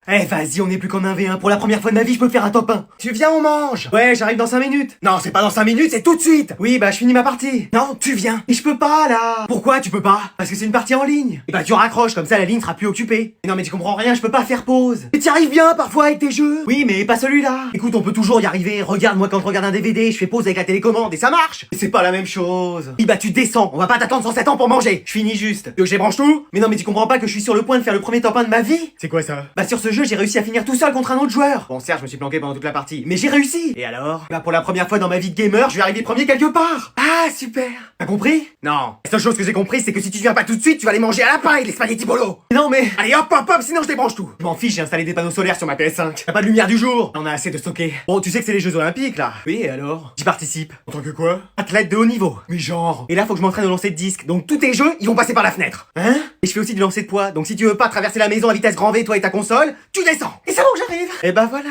Eh vas-y, on est plus qu'en 1v1. Pour la première fois de ma vie, je peux faire un top 1. Tu viens, on mange. Ouais, j'arrive dans 5 minutes. Non, c'est pas dans 5 minutes, c'est tout de suite. Oui, bah je finis ma partie. Non, tu viens. Et je peux pas là. Pourquoi tu peux pas? Parce que c'est une partie en ligne. Et bah tu raccroches, comme ça la ligne sera plus occupée. Mais non mais tu comprends rien, je peux pas faire pause. Mais t'y arrives bien parfois avec tes jeux. Oui, mais pas celui-là. Écoute, on peut toujours y arriver. Regarde, moi quand je regarde un DVD, je fais pause avec la télécommande et ça marche. Mais c'est pas la même chose. Oui bah tu descends, on va pas t'attendre 107 ans pour manger. Je finis juste. Tu veux que je branche tout? Mais non mais tu comprends pas que je suis sur le point de faire le premier top 1 de ma vie? C'est quoi ça? Bah sur ce jeu, j'ai réussi à finir tout seul contre un autre joueur. Bon certes, je me suis planqué pendant toute la partie, mais j'ai réussi. Et alors? Bah pour la première fois dans ma vie de gamer, je vais arriver premier quelque part. Ah super. T'as compris? Non. La seule chose que j'ai compris, c'est que si tu viens pas tout de suite, tu vas les manger à la paille, les spaghetti bolo. Non mais... Allez hop hop hop, sinon je débranche tout. Je m'en fiche, j'ai installé des panneaux solaires sur ma PS5. Y'a pas de lumière du jour. On a assez de stocker. Bon, tu sais que c'est les Jeux Olympiques là. Oui, et alors? J'y participe. En tant que quoi? Athlète de haut niveau. Mais genre... Et là, faut que je m'entraîne au lancer de disque. Donc tous tes jeux, ils vont passer par la fenêtre. Hein? Et je fais aussi du lancer de poids. Donc si tu veux pas traverser la maison à vitesse grand V, toi et ta console, tu descends. Et c'est bon que j'arrive. Et bah voilà.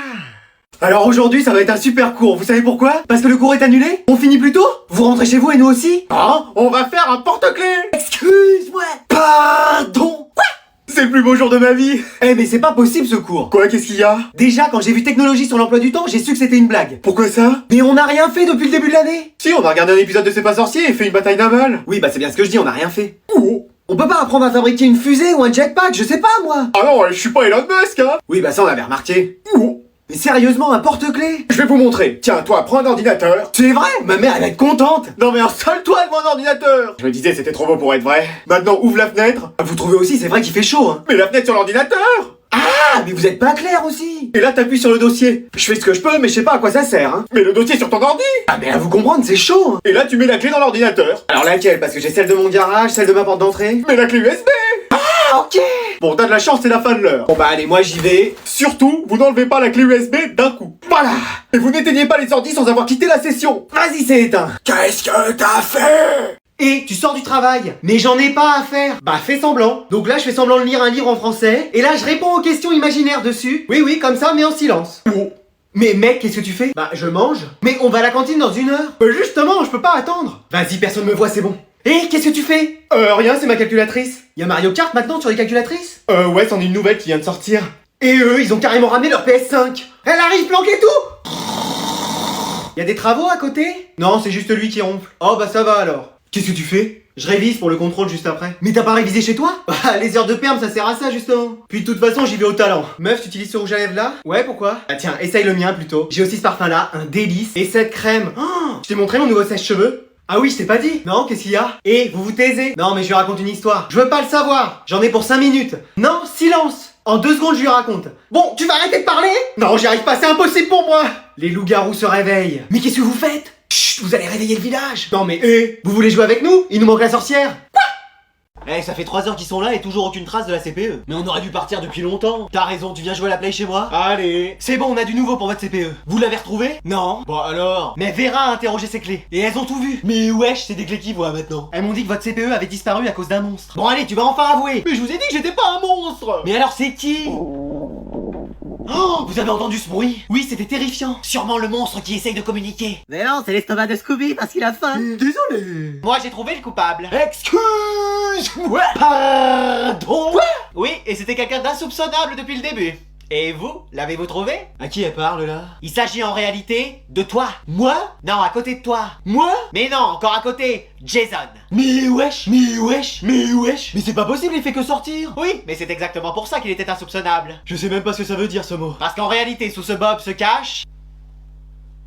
Alors aujourd'hui, ça va être un super cours. Vous savez pourquoi? Parce que le cours est annulé? On finit plus tôt? Vous rentrez chez vous et nous aussi? Ah, on va faire un porte-clés. Excuse-moi. Pardon. Quoi? C'est le plus beau jour de ma vie. Eh mais c'est pas possible ce cours. Quoi, qu'est-ce qu'il y a? Déjà, quand j'ai vu technologie sur l'emploi du temps, j'ai su que c'était une blague. Pourquoi ça? Mais on n'a rien fait depuis le début de l'année. Si, on a regardé un épisode de C'est pas sorcier et fait une bataille navale. Oui, bah c'est bien ce que je dis, on n'a rien fait. Oh. On peut pas apprendre à fabriquer une fusée ou un jetpack, je sais pas moi. Ah non, je suis pas Elon Musk, hein. Oui, bah ça on avait remarqué. Oh. Mais sérieusement, un porte-clés? Je vais vous montrer. Tiens, toi, prends un ordinateur. C'est vrai? Ma mère, elle va être contente. Non mais installe-toi devant un ordinateur. Je me disais, c'était trop beau pour être vrai. Maintenant, ouvre la fenêtre. Ah, vous trouvez aussi, c'est vrai qu'il fait chaud, hein. Mais la fenêtre sur l'ordinateur. Ah, mais vous êtes pas clair aussi. Et là, t'appuies sur le dossier. Je fais ce que je peux, mais je sais pas à quoi ça sert, hein. Mais le dossier sur ton ordi. Ah, mais à vous comprendre, c'est chaud, hein. Et là, tu mets la clé dans l'ordinateur. Alors laquelle? Parce que j'ai celle de mon garage, celle de ma porte d'entrée. Mais la clé USB. Ah, ok. Bon, t'as de la chance, c'est la fin de l'heure. Bon bah allez, moi j'y vais. Surtout, vous n'enlevez pas la clé USB d'un coup. Voilà. Et vous n'éteignez pas les ordi sans avoir quitté la session. Vas-y, c'est éteint. Qu'est-ce que t'as fait? Et tu sors du travail, mais j'en ai pas à faire. Bah fais semblant. Donc là je fais semblant de lire un livre en français, et là je réponds aux questions imaginaires dessus. Oui oui, comme ça, mais en silence. Oh. Mais mec, qu'est-ce que tu fais? Bah je mange. Mais on va à la cantine dans 1 heure. Justement, je peux pas attendre. Vas-y, personne me voit, c'est bon. Et qu'est-ce que tu fais? Rien, c'est ma calculatrice. Y'a Mario Kart maintenant sur les calculatrices? Ouais, c'en est une nouvelle qui vient de sortir. Et eux, ils ont carrément ramené leur PS5. Elle arrive, planquez tout. Y'a des travaux à côté? Non, c'est juste lui qui ronfle. Oh bah ça va alors. Qu'est-ce que tu fais? Je révise pour le contrôle juste après. Mais t'as pas révisé chez toi? Bah les heures de perm ça sert à ça justement. Puis de toute façon j'y vais au talent. Meuf, tu utilises ce rouge à lèvres là? Ouais, pourquoi? Ah tiens, essaye le mien plutôt. J'ai aussi ce parfum là, un délice. Et cette crème. Oh, je t'ai montré mon nouveau sèche-cheveux? Ah oui, je t'ai pas dit. Non, qu'est-ce qu'il y a? Et vous vous taisez. Non mais je lui raconte une histoire. Je veux pas le savoir. J'en ai pour 5 minutes. Non, silence. En 2 secondes je lui raconte. Bon, tu vas arrêter de parler? Non, j'y arrive pas, c'est impossible pour moi. Les loups-garous se réveillent. Mais qu'est-ce que vous faites? Chut, vous allez réveiller le village. Non mais vous voulez jouer avec nous? Il nous manque la sorcière. Quoi? Eh, ça fait 3 heures qu'ils sont là et toujours aucune trace de la CPE. Mais on aurait dû partir depuis longtemps. T'as raison, tu viens jouer à la play chez moi? Allez. C'est bon, on a du nouveau pour votre CPE. Vous l'avez retrouvé? Non. Bon alors. Mais Vera a interrogé ses clés. Et elles ont tout vu. Mais wesh, c'est des clés qui voient maintenant. Elles m'ont dit que votre CPE avait disparu à cause d'un monstre. Bon allez, tu vas enfin avouer. Mais je vous ai dit que j'étais pas un monstre. Mais alors c'est qui? Oh, vous avez entendu ce bruit? Oui, c'était terrifiant. Sûrement le monstre qui essaye de communiquer. Mais non, c'est l'estomac de Scooby parce qu'il a faim. Désolé. Moi j'ai trouvé le coupable. Excuse-moi. Pardon. Quoi? Oui, et c'était quelqu'un d'insoupçonnable depuis le début. Et vous, l'avez-vous trouvé? À qui elle parle là? Il s'agit en réalité de toi. Moi? Non, à côté de toi. Moi? Mais non, encore à côté, Jason. Mais wesh. Mais c'est pas possible, il fait que sortir. Oui, mais c'est exactement pour ça qu'il était insoupçonnable. Je sais même pas ce que ça veut dire ce mot. Parce qu'en réalité, sous ce bob se cache...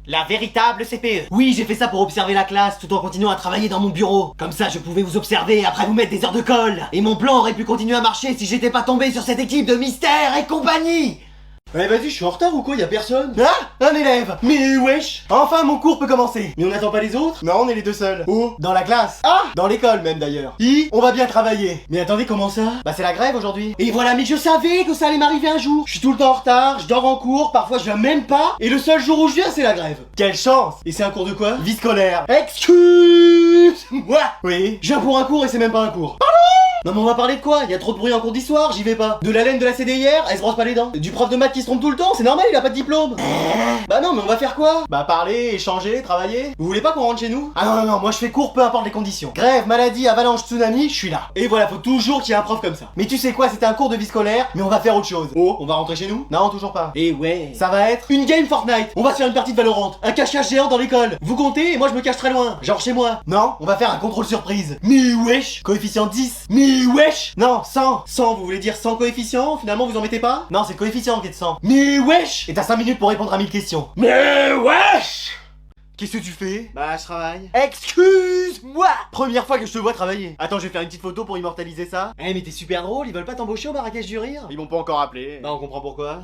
la véritable CPE. Oui, j'ai fait ça pour observer la classe tout en continuant à travailler dans mon bureau. Comme ça, je pouvais vous observer et après vous mettre des heures de colle. Et mon plan aurait pu continuer à marcher si j'étais pas tombé sur cette équipe de Mystère et compagnie. Ouais, vas-y, je suis en retard ou quoi? Y'a personne? Ah, un élève. Mais wesh. Enfin, mon cours peut commencer. Mais on n'attend pas les autres? Non, on est les 2 seuls. Où? Dans la classe. Ah, dans l'école même d'ailleurs. On va bien travailler. Mais attendez, comment ça? Bah c'est la grève aujourd'hui. Et voilà, mais je savais que ça allait m'arriver un jour. Je suis tout le temps en retard, je dors en cours, parfois je viens même pas. Et le seul jour où je viens, c'est la grève. Quelle chance. Et c'est un cours de quoi? Vie scolaire. Excuse-moi. Oui, je viens pour un cours et c'est même pas un cours. Pardon. Non mais on va parler de quoi? Il y a trop de bruit en cours d'histoire, j'y vais pas. De la laine de la CD hier, elle se brosse pas les dents. Du prof de maths qui se trompe tout le temps, c'est normal, il a pas de diplôme. Bah non mais on va faire quoi? Bah parler, échanger, travailler. Vous voulez pas qu'on rentre chez nous? Ah non non non, moi je fais cours peu importe les conditions. Grève, maladie, avalanche, tsunami, je suis là. Et voilà, faut toujours qu'il y ait un prof comme ça. Mais tu sais quoi, c'était un cours de vie scolaire, mais on va faire autre chose. Oh, on va rentrer chez nous? Non, toujours pas. Et ouais, ça va être une game Fortnite. On va se faire une partie de Valorant, un cache-cache géant dans l'école. Vous comptez et moi je me cache très loin, genre chez moi. Non, on va faire un contrôle surprise. Mais wesh, coefficient 10. Mais wesh. Non, 100. 100, vous voulez dire 100 coefficients? Finalement vous en mettez pas? Non, c'est le coefficient qui est de 100. Mais wesh. Et t'as 5 minutes pour répondre à 1000 questions. Mais wesh. Qu'est-ce que tu fais? Bah je travaille. Excuse-moi. Première fois que je te vois travailler. Attends, je vais faire une petite photo pour immortaliser ça. Eh mais t'es super drôle, ils veulent pas t'embaucher au Marrakech du Rire? Ils m'ont pas encore appelé. Bah on comprend pourquoi.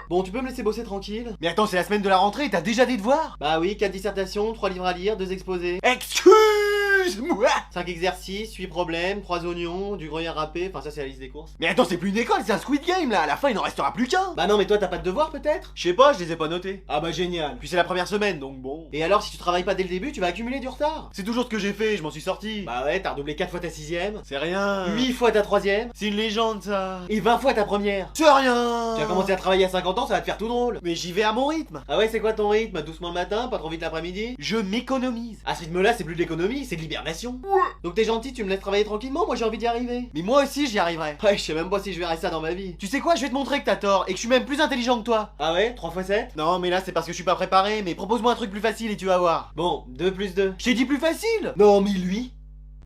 Bon, tu peux me laisser bosser tranquille? Mais attends, c'est la semaine de la rentrée, t'as déjà des devoirs? Bah oui, 4 dissertations, 3 livres à lire, 2 exposés. Excuse-moi. 5 exercices, 8 problèmes, 3 oignons, du gruyère râpé, enfin ça c'est la liste des courses. Mais attends, c'est plus une école, c'est un Squid Game là, à la fin il n'en restera plus qu'un. Bah non mais toi t'as pas de devoirs peut-être? Je sais pas, je les ai pas notés. Ah bah génial. Puis c'est la première semaine donc bon. Et alors si tu travailles pas dès le début, tu vas accumuler du retard. C'est toujours ce que j'ai fait, je m'en suis sorti. Bah ouais, t'as redoublé 4 fois ta 6ème. C'est rien. 8 fois ta 3ème. C'est une légende ça. Et 20 fois ta première. C'est rien. Tu as commencé à travailler à 50 ans, ça va te faire tout drôle. Mais j'y vais à mon rythme. Ah ouais, c'est quoi ton rythme? Doucement le matin, pas trop vite l'après-midi? Je m'économise. À ce rythme-là, c'est plus de l'économie, c'est de l'hibernation. Donc t'es gentil, tu me laisses travailler tranquillement, moi j'ai envie d'y arriver. Mais moi aussi j'y arriverai. Ouais, je sais même pas si je verrai ça dans ma vie. Tu sais quoi, je vais te montrer que t'as tort et que je suis même plus intelligent que toi. Ah ouais, 3 x 7? Non, mais là c'est parce que je suis pas préparé, mais propose-moi un truc plus facile et tu vas voir. Bon, 2 plus 2. Je t'ai dit plus facile. Non, mais lui.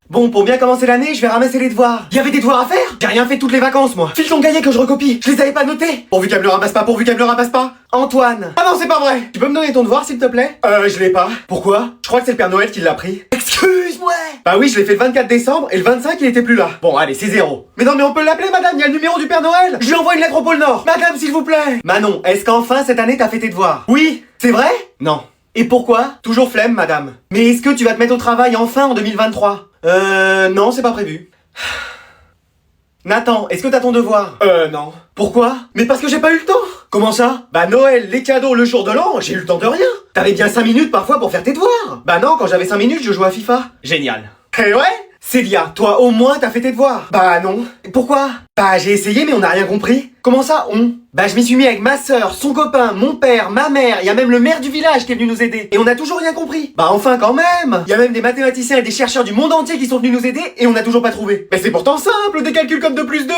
Bon, pour bien commencer l'année, je vais ramasser les devoirs. Y avait des devoirs à faire? J'ai rien fait toutes les vacances, moi. File ton cahier que je recopie. Je les avais pas notés. Pourvu qu'elle me le ramasse pas, pourvu qu'elle me le ramasse pas. Antoine. Ah non, c'est pas vrai. Tu peux me donner ton devoir, s'il te plaît? Je l'ai pas. Pourquoi? Je crois que c'est le Père Noël qui l'a pris. Excuse-moi. Bah oui, je l'ai fait le 24 décembre et le 25, il était plus là. Bon, allez, c'est 0. Mais non, mais on peut l'appeler, madame, il y a le numéro du Père Noël. Je lui envoie une lettre au pôle Nord. Madame, s'il vous plaît. Manon, est-ce qu'enfin, cette année, t'as fait tes devoirs? Oui. C'est vrai? Non. Et pourquoi? Toujours flemme, madame. Mais est-ce que tu vas te mettre au travail enfin en 2023? Non, c'est pas prévu. Nathan, est-ce que t'as ton devoir? Non. Pourquoi? Mais parce que j'ai pas eu le temps. Comment ça? Bah Noël, les cadeaux, le jour de l'an, j'ai eu le temps de rien. T'avais bien 5 minutes parfois pour faire tes devoirs. Bah non, quand j'avais 5 minutes, je jouais à FIFA. Génial. Eh ouais? Célia, toi au moins t'as fait tes devoirs. Bah non. Pourquoi? Bah j'ai essayé mais on n'a rien compris. Comment ça on? Bah je m'y suis mis avec ma sœur, son copain, mon père, ma mère, y a même le maire du village qui est venu nous aider. Et on a toujours rien compris. Bah enfin quand même. Y a même des mathématiciens et des chercheurs du monde entier qui sont venus nous aider et on n'a toujours pas trouvé. Mais c'est pourtant simple, des calculs comme 2 plus 2.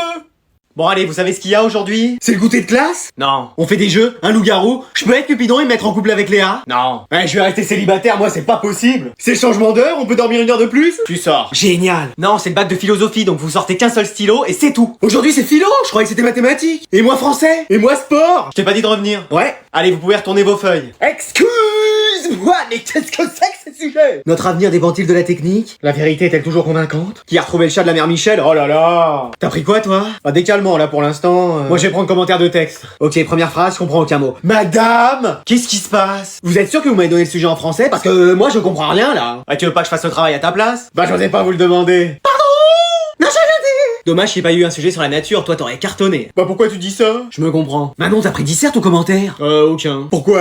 Bon allez, vous savez ce qu'il y a aujourd'hui? C'est le goûter de classe? Non. On fait des jeux, un loup-garou. Je peux être Cupidon et me mettre en couple avec Léa? Non. Ouais, je vais rester célibataire, moi c'est pas possible. C'est le changement d'heure, on peut dormir 1 heure de plus? Tu sors. Génial. Non, c'est le bac de philosophie, donc vous sortez qu'un seul stylo et c'est tout. Aujourd'hui c'est philo, je croyais que c'était mathématiques. Et moi français. Et moi sport. Je t'ai pas dit de revenir. Ouais. Allez, vous pouvez retourner vos feuilles. Excuse-moi, mais qu'est-ce que c'est que ce sujet? Notre avenir dépend-il de la technique? La vérité est-elle toujours convaincante? Qui a retrouvé le chat de la mère Michel? Oh là là. T'as pris quoi toi? Bah décalement là pour l'instant. Moi je vais prendre commentaire de texte. Ok, première phrase, je comprends aucun mot. Madame! Qu'est-ce qui se passe? Vous êtes sûr que vous m'avez donné le sujet en français? Parce que moi je comprends rien là. Ah tu veux pas que je fasse le travail à ta place? Bah j'osais pas vous le demander. Non, j'ai rien dit! Dommage qu'il n'y ait pas eu un sujet sur la nature, toi t'aurais cartonné. Bah pourquoi tu dis ça? Je me comprends. Manon, t'as pris dissert ou commentaire? Aucun. Pourquoi?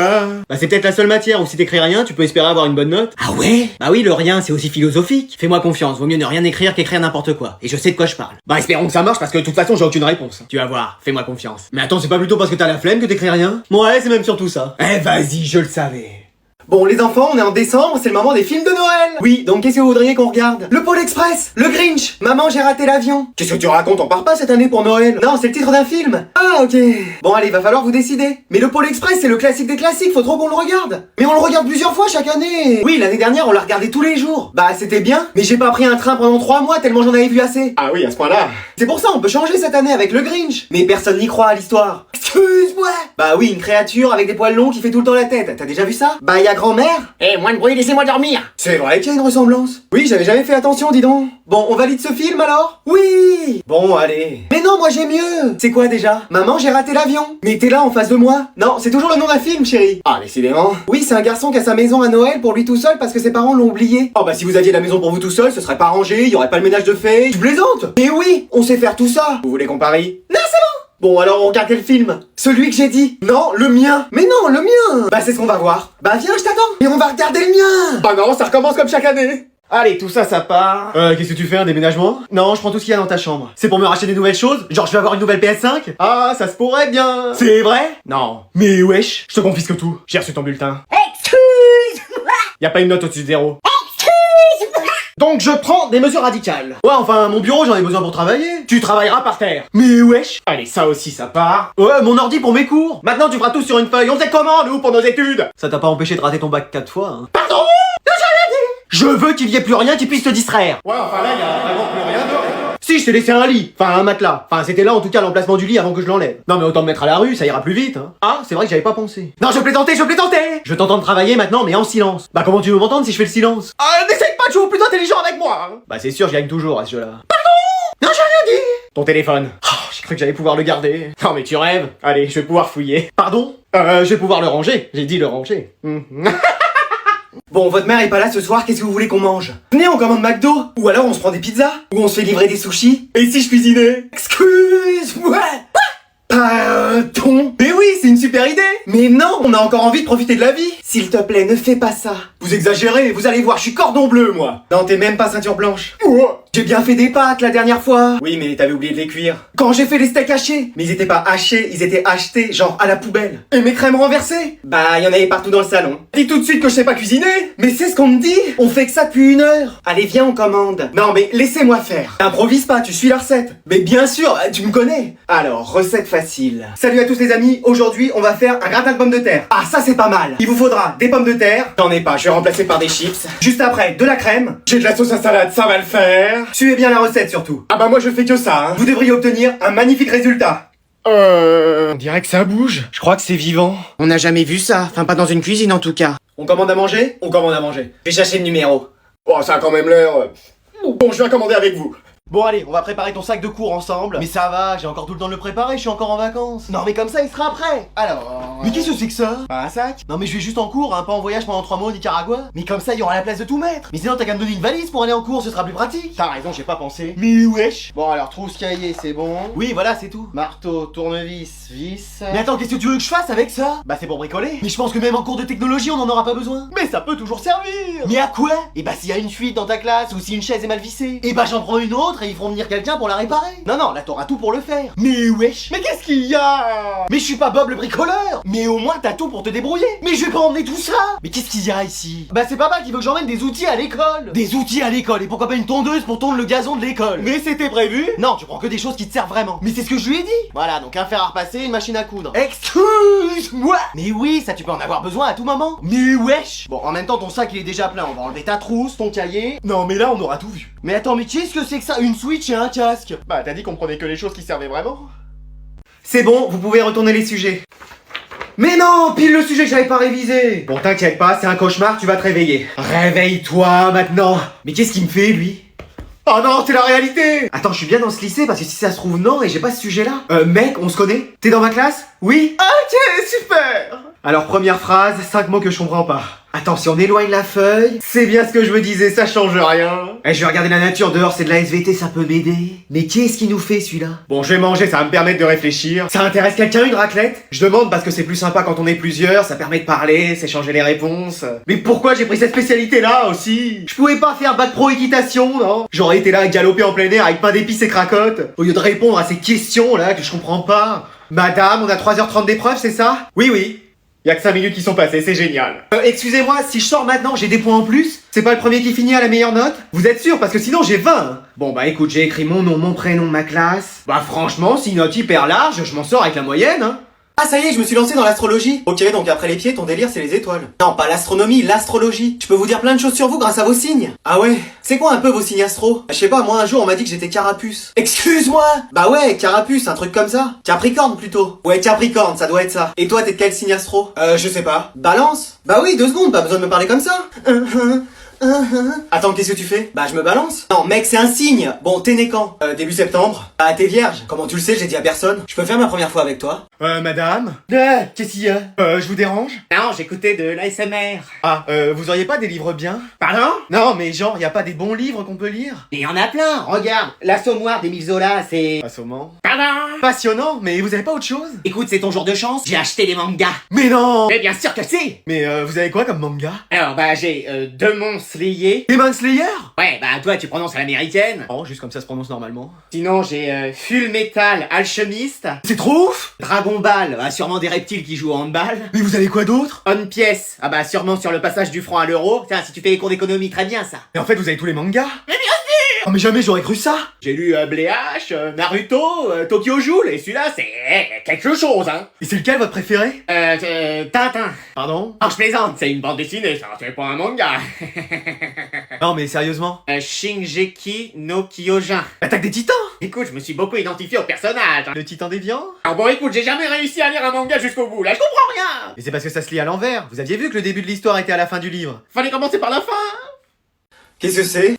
Bah c'est peut-être la seule matière où si t'écris rien, tu peux espérer avoir une bonne note. Ah ouais? Bah oui, le rien, c'est aussi philosophique. Fais-moi confiance, vaut mieux ne rien écrire qu'écrire n'importe quoi. Et je sais de quoi je parle. Bah espérons que ça marche parce que de toute façon j'ai aucune réponse. Tu vas voir, fais-moi confiance. Mais attends, c'est pas plutôt parce que t'as la flemme que t'écris rien? Ouais, c'est même surtout ça. Eh vas-y, je le savais. Bon les enfants, on est en décembre, c'est le moment des films de Noël. Oui, donc qu'est-ce que vous voudriez qu'on regarde? Le Pôle Express, le Grinch, Maman j'ai raté l'avion. Qu'est-ce que tu racontes, on part pas cette année pour Noël? Non, c'est le titre d'un film. Ah ok. Bon allez, va falloir vous décider. Mais le Pôle Express c'est le classique des classiques, faut trop qu'on le regarde. Mais on le regarde plusieurs fois chaque année. Oui, l'année dernière on l'a regardé tous les jours. Bah c'était bien, mais j'ai pas pris un train pendant 3 mois tellement j'en avais vu assez. Ah oui, à ce point-là. C'est pour ça on peut changer cette année avec le Grinch. Mais personne n'y croit à l'histoire. Excuse-moi. Bah oui, une créature avec des poils longs qui fait tout le temps la tête. T'as déjà vu ça? Bah y a grand-mère. Moins de bruit, laissez-moi dormir. C'est vrai qu'il y a une ressemblance. Oui, j'avais jamais fait attention, dis donc. Bon, on valide ce film alors? Oui. Bon, allez. Mais non, moi j'ai mieux. C'est quoi déjà? Maman, j'ai raté l'avion. Mais t'es là en face de moi? Non, c'est toujours le nom d'un film, chérie. Ah, décidément. Oui, c'est un garçon qui a sa maison à Noël pour lui tout seul parce que ses parents l'ont oublié. Oh bah si vous aviez la maison pour vous tout seul, ce serait pas rangé, il y aurait pas le ménage de fait. Tu plaisantes? Mais oui, on sait faire tout ça. Vous voulez qu'on parie? Non, c'est bon. Bon alors on regarde quel film? Celui que j'ai dit? Non, le mien. Mais non, le mien. Bah c'est ce qu'on va voir. Bah viens, je t'attends. Mais on va regarder le mien. Bah non, ça recommence comme chaque année. Allez, tout ça, ça part. Qu'est-ce que tu fais, un déménagement? Non, je prends tout ce qu'il y a dans ta chambre. C'est pour me racheter des nouvelles choses? Genre, je vais avoir une nouvelle PS5? Ah, ça se pourrait bien. C'est vrai? Non. Mais wesh, je te confisque tout. J'ai reçu ton bulletin. Excuse-moi. Y a pas une note au-dessus de 0. Excuse-moi. Donc je prends des mesures radicales. Ouais, enfin, mon bureau, j'en ai besoin pour travailler. Tu travailleras par terre. Mais wesh. Allez, ça aussi, ça part. Ouais, mon ordi pour mes cours. Maintenant, tu feras tout sur une feuille. On faisait comment, nous, pour nos études? Ça t'a pas empêché de rater ton bac 4 fois, hein? Pardon? Je veux qu'il y ait plus rien qui puisse te distraire. Ouais, enfin là, il y a vraiment plus rien de rien. Si, je t'ai laissé un lit. Enfin, un matelas. Enfin, c'était là, en tout cas, l'emplacement du lit avant que je l'enlève. Non, mais autant me mettre à la rue, ça ira plus vite, hein. Ah, c'est vrai que j'avais pas pensé. Non, je plaisantais, je plaisantais. Je t'entends travailler maintenant, mais en silence. Bah, comment tu veux m'entendre si je fais le silence? Ah, n'essaye pas de jouer au plus intelligent avec moi, hein. Bah, c'est sûr, je gagne toujours à ce jeu-là. Pardon? Non, j'ai rien dit. Ton téléphone. Oh, j'ai cru que j'allais pouvoir le garder. Non, mais tu rêves. Allez, je vais pouvoir fouiller. Pardon? Je vais pouvoir le ranger. J'ai dit le ranger. Bon, votre mère est pas là ce soir, qu'est-ce que vous voulez qu'on mange? Venez, on commande McDo. Ou alors on se prend des pizzas. Ou on se fait livrer des sushis. Et si je cuisinais? Excuse-moi. Pardon. Mais oui, c'est une super idée. Mais non, on a encore envie de profiter de la vie. S'il te plaît, ne fais pas ça. Vous exagérez, vous allez voir, je suis cordon bleu, moi. Non, t'es même pas ceinture blanche. J'ai bien fait des pâtes la dernière fois. Oui, mais t'avais oublié de les cuire. Quand j'ai fait les steaks hachés. Mais ils étaient pas hachés, ils étaient achetés, genre à la poubelle. Et mes crèmes renversées. Bah, il y en avait partout dans le salon. Dis tout de suite que je sais pas cuisiner. Mais c'est ce qu'on me dit. On fait que ça depuis 1 heure. Allez, viens, on commande. Non, mais laissez-moi faire. Improvise pas, tu suis la recette. Mais bien sûr, tu me connais. Alors, recette facile. Salut à tous les amis, aujourd'hui on va faire un gratin de pommes de terre. Ah, ça c'est pas mal. Il vous faudra des pommes de terre. J'en ai pas, je vais remplacer par des chips. Juste après, de la crème. J'ai de la sauce à salade, ça va le faire. Suivez bien la recette surtout. Ah bah moi je fais que ça, hein. Vous devriez obtenir un magnifique résultat. On dirait que ça bouge. Je crois que c'est vivant. On n'a jamais vu ça, enfin pas dans une cuisine en tout cas. On commande à manger? On commande à manger. Je vais chercher le numéro. Oh, ça a quand même l'air... Bon, je viens commander avec vous. Bon allez, on va préparer ton sac de cours ensemble. Mais ça va, j'ai encore tout le temps de le préparer, je suis encore en vacances. Non mais comme ça il sera prêt. Alors... Mais qu'est-ce que c'est que ça? Un sac? Non mais je vais juste en cours, hein, pas en voyage pendant 3 mois au Nicaragua. Mais comme ça il y aura la place de tout mettre. Mais sinon t'as qu'à me donner une valise pour aller en cours, ce sera plus pratique. T'as raison, j'ai pas pensé. Mais wesh. Bon alors trousse cahier, c'est bon. Oui voilà, c'est tout. Marteau, tournevis, vis. Mais attends, qu'est-ce que tu veux que je fasse avec ça? Bah c'est pour bricoler. Mais je pense que même en cours de technologie on en aura pas besoin. Mais ça peut toujours servir. Mais à quoi? Et bah s'il y a une fuite dans ta classe ou si une chaise est mal vissée, et bah j'en prends une autre et ils feront venir quelqu'un pour la réparer. Non, non, là t'auras tout pour le faire. Mais wesh. Mais qu'est-ce qu'il y a? Mais je suis pas Bob le bricoleur. Mais au moins t'as tout pour te débrouiller. Mais je vais pas emmener tout ça. Mais qu'est-ce qu'il y a ici? Bah c'est papa qui veut que j'emmène des outils à l'école. Des outils à l'école? Et pourquoi pas une tondeuse pour tondre le gazon de l'école? Mais c'était prévu. Non, tu prends que des choses qui te servent vraiment. Mais c'est ce que je lui ai dit. Voilà, donc un fer à repasser, une machine à coudre. Excuse-moi. Mais oui, ça tu peux en avoir besoin à tout moment. Mais wesh. Bon, en même temps ton sac il est déjà plein. On va enlever ta trousse, ton cahier. Non mais là on aura tout vu. Mais attends, mais qu'est-ce que c'est que ça? Une Switch et un casque? Bah t'as dit qu'on prenait que les choses qui servaient vraiment. C'est bon, vous pouvez retourner les sujets. Mais non, pile le sujet que j'avais pas révisé. Bon, t'inquiète pas, c'est un cauchemar, tu vas te réveiller. Réveille-toi maintenant. Mais qu'est-ce qu'il me fait, lui? Oh non, c'est la réalité. Attends, je suis bien dans ce lycée parce que si ça se trouve non et j'ai pas ce sujet-là. Mec, on se connaît? T'es dans ma classe? Oui? Ok, super. Alors première phrase, 5 mots que je comprends pas. Attends, si on éloigne la feuille, c'est bien ce que je me disais, ça change rien. Eh, je vais regarder la nature dehors, c'est de la SVT, ça peut m'aider. Mais qu'est-ce qu'il nous fait celui-là? Bon, je vais manger, ça va me permettre de réfléchir. Ça intéresse quelqu'un une raclette? Je demande parce que c'est plus sympa quand on est plusieurs, ça permet de parler, s'échanger les réponses. Mais pourquoi j'ai pris cette spécialité-là aussi? Je pouvais pas faire bac pro équitation, non? J'aurais été là à galoper en plein air avec pain d'épices et cracottes, au lieu de répondre à ces questions-là que je comprends pas. Madame, on a 3h30 d'épreuve, c'est ça? Oui, oui. Y'a que 5 minutes qui sont passées, c'est génial. Excusez-moi, si je sors maintenant, j'ai des points en plus? C'est pas le premier qui finit à la meilleure note? Vous êtes sûr? Parce que sinon j'ai 20 hein. Bon bah écoute, j'ai écrit mon nom, mon prénom, ma classe. Bah franchement, si une note hyper large, je m'en sors avec la moyenne hein. Ah ça y est, je me suis lancé dans l'astrologie. Ok, donc après les pieds, ton délire c'est les étoiles. Non, pas l'astronomie, l'astrologie. Je peux vous dire plein de choses sur vous grâce à vos signes. Ah ouais? C'est quoi un peu vos signes astro? Je sais pas, moi un jour on m'a dit que j'étais carapuce. Excuse-moi! Bah ouais, carapuce, un truc comme ça. Capricorne plutôt. Ouais, Capricorne, ça doit être ça. Et toi, t'es de quel signe astro? Je sais pas. Balance? Bah oui, 2 secondes, pas besoin de me parler comme ça. Attends, qu'est-ce que tu fais? Bah je me balance. Non mec, c'est un signe. Bon, t'es né quand? Début septembre. Bah t'es vierge. Comment tu le sais? J'ai dit à personne. Je peux faire ma première fois avec toi? Madame? Qu'est-ce qu'il y a? Je vous dérange? Non, j'écoutais de l'ASMR. Ah, vous auriez pas des livres bien? Pardon? Non, mais genre, y a pas des bons livres qu'on peut lire? Il y en a plein, regarde. L'Assommoir d'Émile Zola, c'est... Assommant. Pardon? Passionnant, mais vous avez pas autre chose? Écoute, c'est ton jour de chance, j'ai acheté des mangas. Mais non! Mais bien sûr que si. Mais vous avez quoi comme manga? Alors bah j'ai deux monstres Slayer. Demon Slayer? Ouais, bah toi tu prononces à l'américaine. Oh, juste comme ça se prononce normalement. Sinon j'ai Full Metal Alchemist. C'est trop ouf! Dragon Ball, bah sûrement des reptiles qui jouent au handball. Mais vous avez quoi d'autre? On Pièce, ah bah sûrement sur le passage du franc à l'euro. Tiens, si tu fais les cours d'économie, très bien ça. Et en fait, vous avez tous les mangas? Mais bien sûr! Oh mais jamais j'aurais cru ça! J'ai lu Bléach, Naruto, Tokyo Ghoul, et celui-là c'est quelque chose, hein. Et c'est lequel votre préféré? Tintin. Pardon? Non, je plaisante, c'est une bande dessinée, ça, c'est pas un manga. Non mais sérieusement? Shingeki no Kyojin. L'attaque des titans! Écoute, je me suis beaucoup identifié au personnage. Hein. Le titan déviant? Ah bon, écoute, j'ai jamais réussi à lire un manga jusqu'au bout, là, je comprends rien. Mais c'est parce que ça se lit à l'envers. Vous aviez vu que le début de l'histoire était à la fin du livre. Fallait commencer par la fin. Qu'est-ce que c'est?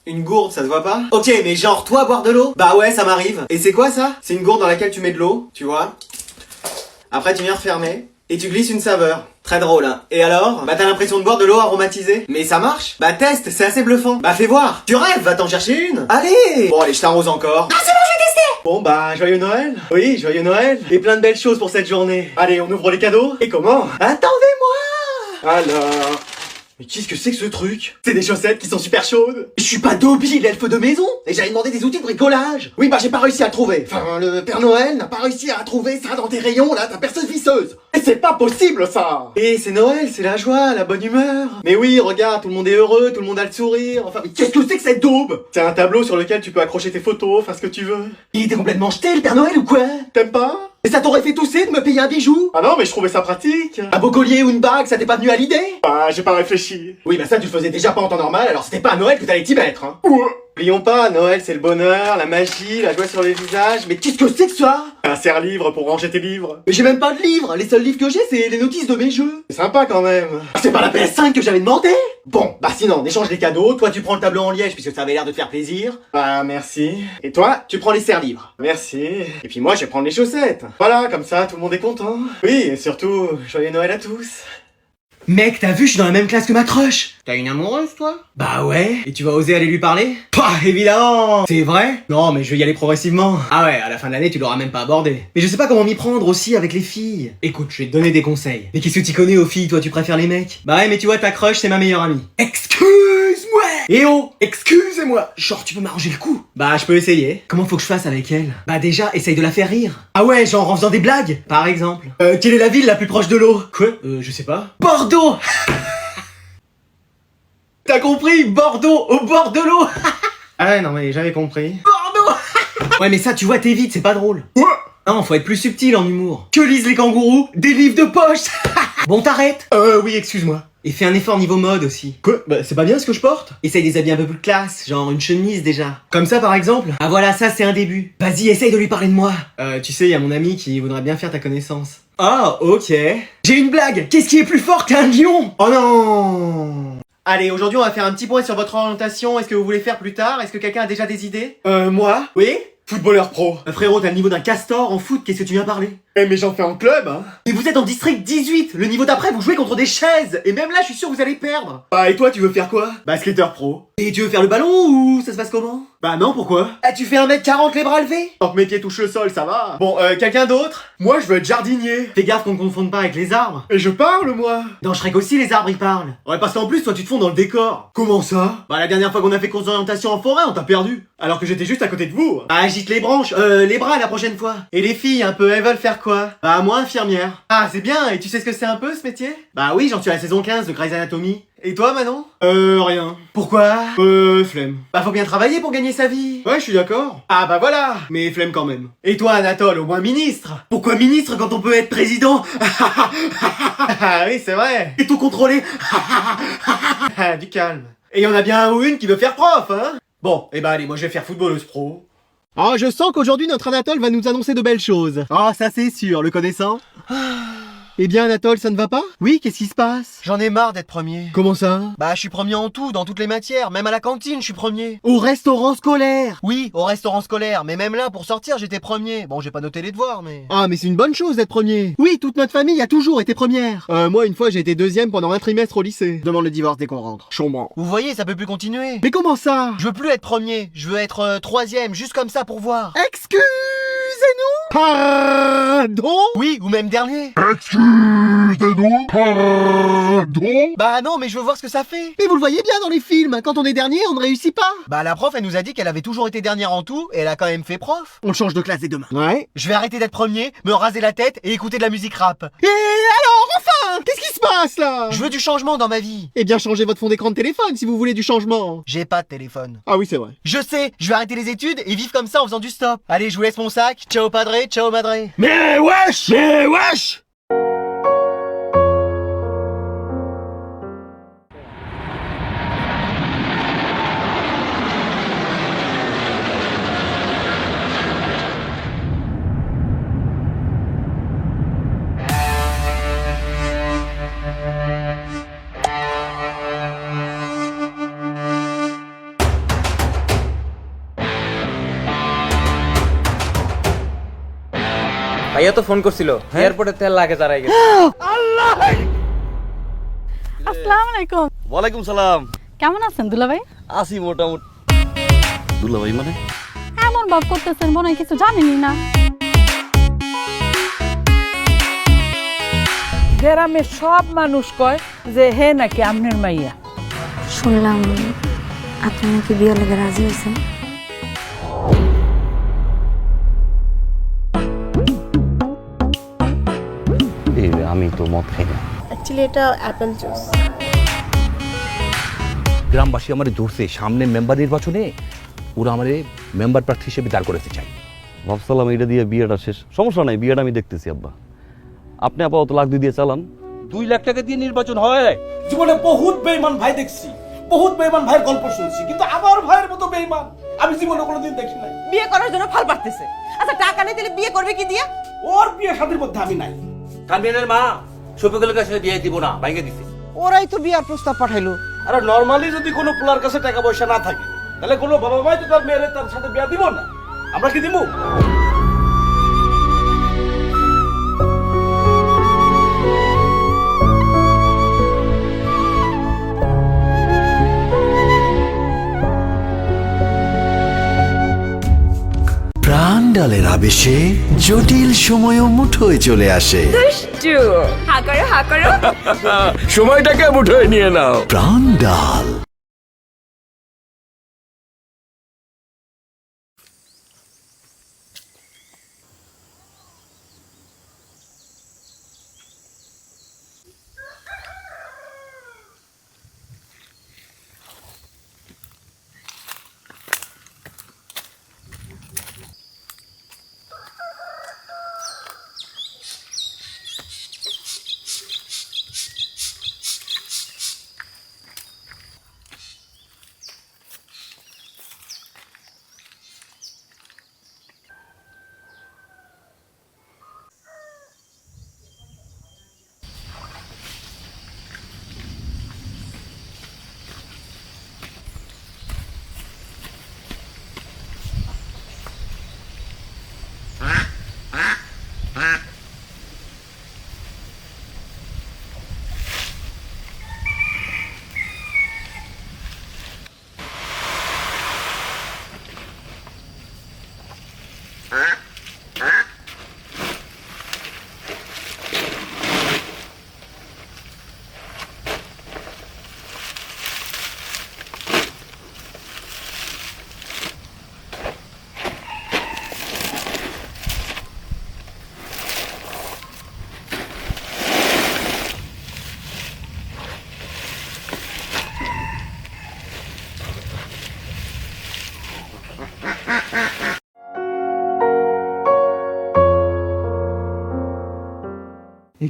Une gourde, ça se voit pas? Ok, mais genre toi boire de l'eau? Bah ouais, ça m'arrive. Et c'est quoi ça? C'est une gourde dans laquelle tu mets de l'eau, tu vois. Après tu viens refermer et tu glisses une saveur. Très drôle, hein. Et alors? Bah t'as l'impression de boire de l'eau aromatisée. Mais ça marche? Bah teste, c'est assez bluffant. Bah fais voir. Tu rêves, va t'en chercher une. Allez! Bon allez, je t'arrose encore. Ah c'est bon, je vais tester! Bon bah, joyeux Noël. Oui, joyeux Noël. Et plein de belles choses pour cette journée. Allez, on ouvre les cadeaux. Et comment? Attendez-moi! Alors... Mais qu'est-ce que c'est que ce truc? C'est des chaussettes qui sont super chaudes. Je suis pas Dobby, l'elfe de maison. Et j'avais demandé des outils de bricolage. Oui, bah j'ai pas réussi à le trouver. Enfin, le Père Noël n'a pas réussi à trouver ça dans tes rayons, là, ta perceuse visseuse. Et c'est pas possible, ça. Et c'est Noël, c'est la joie, la bonne humeur. Mais oui, regarde, tout le monde est heureux, tout le monde a le sourire. Enfin, mais qu'est-ce que c'est que cette daube? C'est un tableau sur lequel tu peux accrocher tes photos, faire ce que tu veux. Il était complètement jeté, le Père Noël, ou quoi? T'aimes pas? Et ça t'aurait fait tousser de me payer un bijou? Ah non, mais je trouvais ça pratique. Un beau collier ou une bague, ça t'est pas venu à l'idée? Bah, j'ai pas réfléchi. Oui, bah ça, tu le faisais déjà pas en temps normal, alors c'était pas à Noël que t'allais t'y mettre, hein. N'oublions pas, Noël c'est le bonheur, la magie, la joie sur les visages, mais qu'est-ce que c'est que ça? Un serre-livre pour ranger tes livres. Mais j'ai même pas de livres, les seuls livres que j'ai c'est les notices de mes jeux. C'est sympa quand même. C'est pas la PS5 que j'avais demandé? Bon, bah sinon, on échange les cadeaux, toi tu prends le tableau en liège puisque ça avait l'air de te faire plaisir. Bah merci. Et toi, tu prends les serre-livres. Merci. Et puis moi je vais prendre les chaussettes. Voilà, comme ça tout le monde est content. Oui, et surtout, joyeux Noël à tous. Mec, t'as vu, je suis dans la même classe que ma crush! T'as une amoureuse, toi? Bah ouais. Et tu vas oser aller lui parler? Pas évidemment! C'est vrai? Non, mais je vais y aller progressivement. Ah ouais, à la fin de l'année, tu l'auras même pas abordé. Mais je sais pas comment m'y prendre aussi avec les filles. Écoute, je vais te donner des conseils. Mais qu'est-ce que tu connais aux filles, toi, tu préfères les mecs? Bah ouais, mais tu vois, ta crush, c'est ma meilleure amie. Excuse-moi! Eh oh! Excusez-moi! Genre, tu peux m'arranger le coup? Bah, je peux essayer. Comment faut que je fasse avec elle? Bah déjà, essaye de la faire rire. Ah ouais, genre en faisant des blagues? Par exemple. Quelle est la ville la plus proche de l'eau? Quoi? Je sais pas. Bordeaux! T'as compris? Bordeaux, au bord de l'eau! Ah ouais, non mais j'avais compris. Bordeaux! Ouais, mais ça, tu vois, t'évites, c'est pas drôle. Non, faut être plus subtil en humour. Que lisent les kangourous? Des livres de poche! Bon, t'arrêtes? Oui, excuse-moi. Et fais un effort niveau mode aussi. Quoi? Bah c'est pas bien ce que je porte? Essaye des habits un peu plus classe, genre une chemise déjà. Comme ça par exemple. Ah voilà, ça c'est un début. Vas-y, essaye de lui parler de moi. Tu sais, y a mon ami qui voudrait bien faire ta connaissance. Ah, ok. J'ai une blague. Qu'est-ce qui est plus fort qu'un lion? Oh non! Allez, aujourd'hui on va faire un petit point sur votre orientation. Est-ce que vous voulez faire plus tard? Est-ce que quelqu'un a déjà des idées? Moi? Oui? Footballeur pro. Frérot, t'as le niveau d'un castor en foot, qu'est-ce que tu viens parler? Eh mais j'en fais en club, hein. Et vous êtes en district 18. Le niveau d'après, vous jouez contre des chaises. Et même là, je suis sûr que vous allez perdre. Bah et toi tu veux faire quoi? Basketteur pro. Et tu veux faire le ballon ou ça se passe comment? Bah non, pourquoi? Ah, tu fais 1m40 les bras levés? Tant que mes pieds touchent le sol, ça va. Bon, quelqu'un d'autre? Moi je veux être jardinier. Fais gaffe qu'on confonde pas avec les arbres. Et je parle moi. Dans Shrek aussi, les arbres ils parlent. Ouais, parce qu'en plus toi tu te fonds dans le décor. Comment ça? Bah la dernière fois qu'on a fait course d'orientation en forêt, on t'a perdu. Alors que j'étais juste à côté de vous. Bah, agite les branches, les bras la prochaine fois. Et les filles, un peu, elles veulent faire quoi? Bah moi, infirmière. Ah, c'est bien, et tu sais ce que c'est un peu ce métier? Bah oui, j'en suis à la saison 15 de Grey's Anatomy. Et toi, Manon? Rien. Pourquoi? Flemme. Bah, faut bien travailler pour gagner sa vie. Ouais, je suis d'accord. Ah bah voilà. Mais flemme quand même. Et toi, Anatole, au moins ministre? Pourquoi ministre quand on peut être président? Ah oui, c'est vrai. Et tout contrôler. Du calme. Et y en a bien un ou une qui veut faire prof, hein? Bon, et bah allez, moi je vais faire footballeuse pro. Oh, je sens qu'aujourd'hui notre Anatole va nous annoncer de belles choses. Oh, ça c'est sûr, le connaissant. Eh bien Anatole, ça ne va pas? Oui, qu'est-ce qui se passe? J'en ai marre d'être premier. Comment ça? Bah, je suis premier en tout, dans toutes les matières, même à la cantine, je suis premier. Au restaurant scolaire? Oui, au restaurant scolaire, mais même là, pour sortir, j'étais premier. Bon, j'ai pas noté les devoirs, mais... Ah, mais c'est une bonne chose d'être premier. Oui, toute notre famille a toujours été première. Moi, une fois, j'ai été deuxième pendant un trimestre au lycée. Demande le divorce dès qu'on rentre. Chambran. Vous voyez, ça peut plus continuer. Mais comment ça? Je veux plus être premier, je veux être troisième, juste comme ça pour voir. Excusez-nous? Pardon? Oui, ou même dernier. Excusez-nous, pardon? Bah non, mais je veux voir ce que ça fait. Mais vous le voyez bien dans les films, quand on est dernier, on ne réussit pas. Bah la prof, elle nous a dit qu'elle avait toujours été dernière en tout, et elle a quand même fait prof. On change de classe dès demain. Ouais. Je vais arrêter d'être premier, me raser la tête et écouter de la musique rap. Et alors, enfin, qu'est-ce qui se passe là? Je veux du changement dans ma vie. Eh bien, changez votre fond d'écran de téléphone si vous voulez du changement. J'ai pas de téléphone. Ah oui, c'est vrai. Je sais, je vais arrêter les études et vivre comme ça en faisant du stop. Allez, je vous laisse mon sac. Ciao padre, ciao madre. Mais wesh! Mais wesh! ভাইয়া তো ফোন করছিল এয়ারপোর্টে তেল লাগে দাঁড়াই গেছে। আসসালামু আলাইকুম। ওয়ালাইকুম সালাম। কেমন আছেন দুলাভাই? আসি মোটামুটি। দুলাভাই মানে? এমন ভাব করতেছেন মনে হয় কিছু জানেনই না। গ্রামের সব মানুষ কয় যে হে নাকি আমনের মাইয়া। শুনলাম আপনি নাকি বিয়ে লেগে রাজি হয়েছেন। আমি তো মদ খাই না। অ্যাকচুয়ালি এটা অ্যাপেল জুস। গ্রামবাসী আমার ধরছে সামনে মেম্বার নির্বাচনে ওরা আমার মেম্বার প্রার্থী হিসেবে দাঁড় করতে চাই। ভাবছিলাম এটা দিয়ে বিয়েটা শেষ, সমস্যা নাই, বিয়েটা আমি দেখতেছি আব্বা। আপনি আপাতত লাখ দিয়ে চালান। 2 লাখ টাকা দিয়ে নির্বাচন হয়? জীবনে বহুত বেঈমান ভাই দেখছি, বহুত বেঈমান ভাইয়ের গল্প শুনছি, কিন্তু আমার ভাইয়ের মতো বেঈমান আমি জীবনে কোনোদিন দেখি নাই। বিয়ে করার জন্য ফাল পারতেছে। আচ্ছা টাকা নেই দিলে বিয়ে করবে কি দিয়া? ওর বিয়ে শাদীর মধ্যে আমি নাই। কামিনের মা শফিকুলের কাছে বিয়ে দিব না, ভাঙে দিছে। ওরাই তো বিয়ার প্রস্তাব পাঠাইলো। আর নরমালি যদি কোনো পোলার কাছে টাকা পয়সা না থাকে তাহলে কোনো বাবা মাই তো তার মেয়ের তার সাথে বিয়ে দিব না। আমরা কি দিব? প্রাণডালের আবেশে জটিল সময়ও মুঠোয় চলে আসে। সময়টাকে মুঠোয় নিয়ে নাও। প্রাণডাল।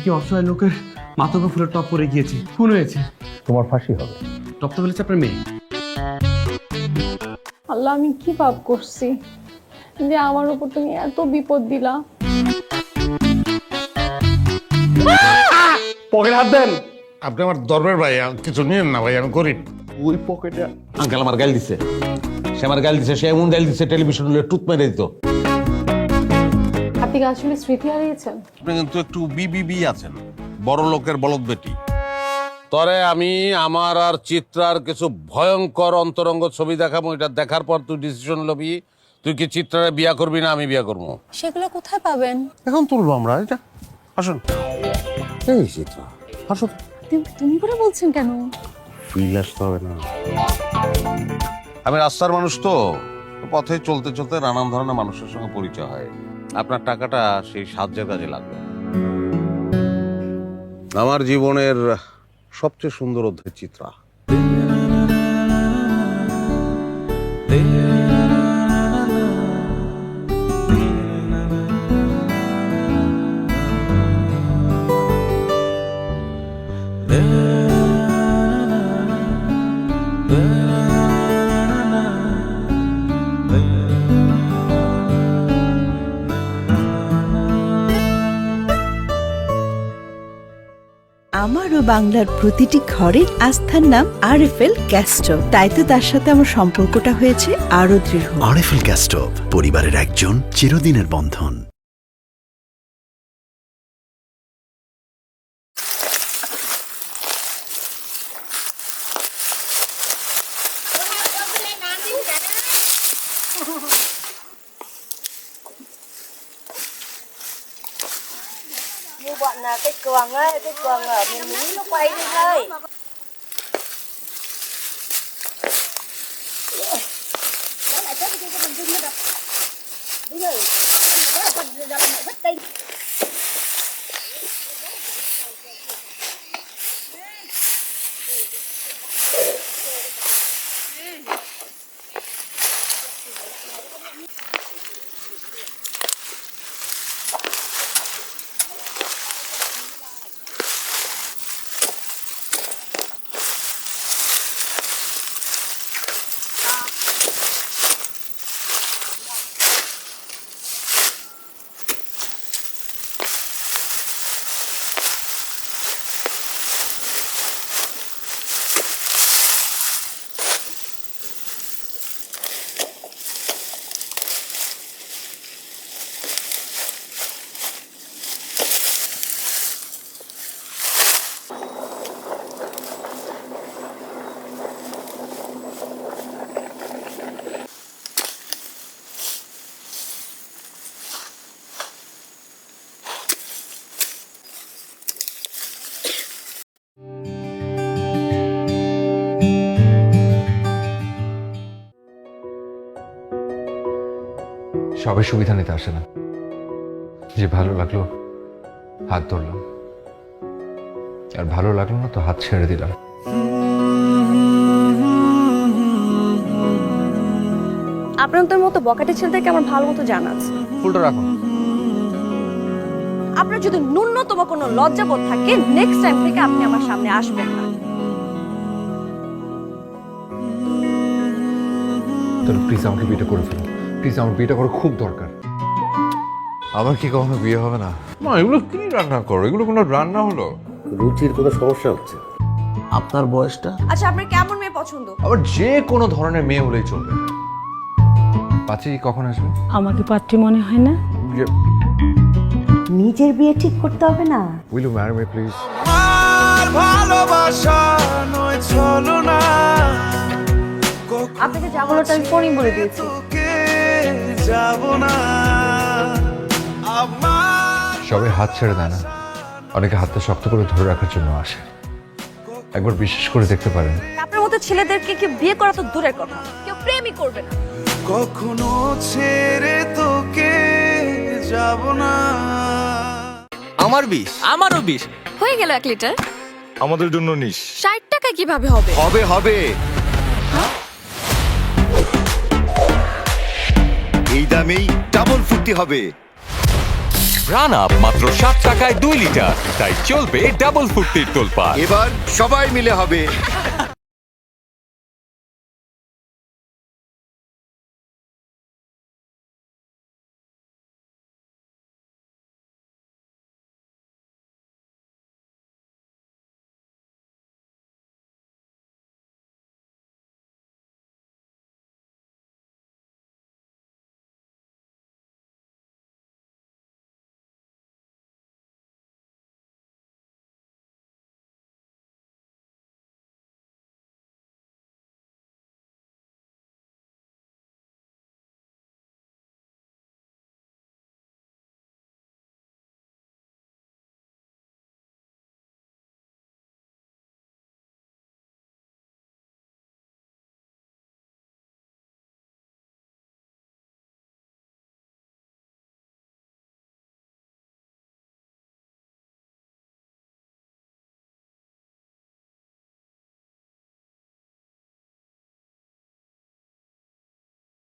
কি অসহায় লোকের মাথা ফুলের টপ পরে গিয়েছে, খুন হয়েছে। তোমার ফাঁসি হবে। টপ তো বলেছে আপনার মেয়ে। আল্লাহ আমি কি পাপ করছি যে আমার উপর তুমি এত বিপদ দিলা। পকেটে হাত দেন। আপনি আমার দরবের ভাই, কিছু নিয়েন না ভাই, আমি গরিব। ওই পকেটে আঙ্কেল আমার গাল দিছে, সে আমার গাল দিছে, সে এমন গাল দিছে টেলিভিশন টুথ মেরে দিত। আপনি কি আসলে স্মৃতি হারিয়েছেন? আপনি কিন্তু একটু বিবিবি আছেন, বড় লোকের বলদ বেটি। তরে আমি আমার আর চিত্রার কিছু ভয়ঙ্কর অন্তরঙ্গ ছবি দেখাবো, এটা দেখার পর তুই ডিসিশন লবি তুই কি চিত্রারে বিয়া করবি না আমি বিয়া করবো? সেগুলো কোথায় পাবেন? এখন তুলবো আমরা এটা। আসুন। এই চিত্রা, আসুন। তুমি করে বলছেন কেন? ফিল আসতে হবে না। আমি রাস্তার মানুষ তো, পথে চলতে চলতে নানান ধরনের মানুষের সঙ্গে পরিচয় হয়। আপনার টাকাটা সেই সাহায্যের কাজে লাগবে। আমার জীবনের সবচেয়ে সুন্দর অধ্যায় চিত্রা। আমারও বাংলার প্রতিটি ঘরের আস্থার নাম আরএফএল গ্যাস স্টোভ। তাই তো তার সাথে আমার সম্পর্কটা হয়েছে আরো দৃঢ়। আরএফএল গ্যাস স্টোভ, পরিবারের একজন চিরদিনের বন্ধন। Như bọn là cái cường ấy, cái cường ở miền núi nó quay đi thôi. Đó lại chết cái bình dinh nó đập. Bây giờ, đó là con đập mẹ vứt đi. সবাই সুবিধা নিতে আসে না। যে ভালো লাগলো হাত ধরলাম, আর ভালো লাগলো না তো হাত ছেড়ে দিলাম। আপনাদের মতো বকাটে ছেলেদেরকে আমার ভালো মতো জানা আছে। ফুলটা রাখুন। আপনার যদি ন্যূনতম কোনো লজ্জাবোধ থাকে, নেক্সট টাইম থেকে আপনি আমার সামনে আসবেন না। তাহলে প্লিজ আমাকে বিয়েটা করে ফেলুন। প্লিজ আমার বিয়েটা করা খুব দরকার। আমার কি কখনো বিয়ে হবে না? মা, এগুলো কি রান্না করো? এগুলো কোনো রান্না হলো? রুচির কোনো সমস্যা হচ্ছে? আপনার বয়সটা? আচ্ছা, আপনার কেমন মেয়ে পছন্দ? আবার যে কোনো ধরনের মেয়ে হলেই চলবে। পাচি কখন আসবে? আমাকে পাত্রী মনে হয় না। নিজের বিয়ে ঠিক করতে হবে না? Will you marry me please? আপনাকে যা বলাটা আমি ফোনই বলে দিয়েছি। সবাই হাত ছেড়ে দেয় না, অনেকে হাতটা শক্ত করে ধরে রাখার জন্য আসে। একবার বিশ্বাস করে দেখতে পারেন। আপনার মতো ছেলেদেরকে কেউ বিয়ে করা তো দূরের কথা, কেউ প্রেমই করবে না। কখনো ছেড়ে তোকে যাব না। আমার বিষ। আমারও 20। হয়ে গেল 1 লিটার। আমাদের জন্য নিস। 60 টাকা কিভাবে হবে? হবে হবে। এই দামেই ডাবল ফুর্তি হবে। রান আপ মাত্র 7 টাকায় 2 লিটার, তাই চলবে ডাবল ফুর্তির তোলপাড়। এবার সবাই মিলে হবে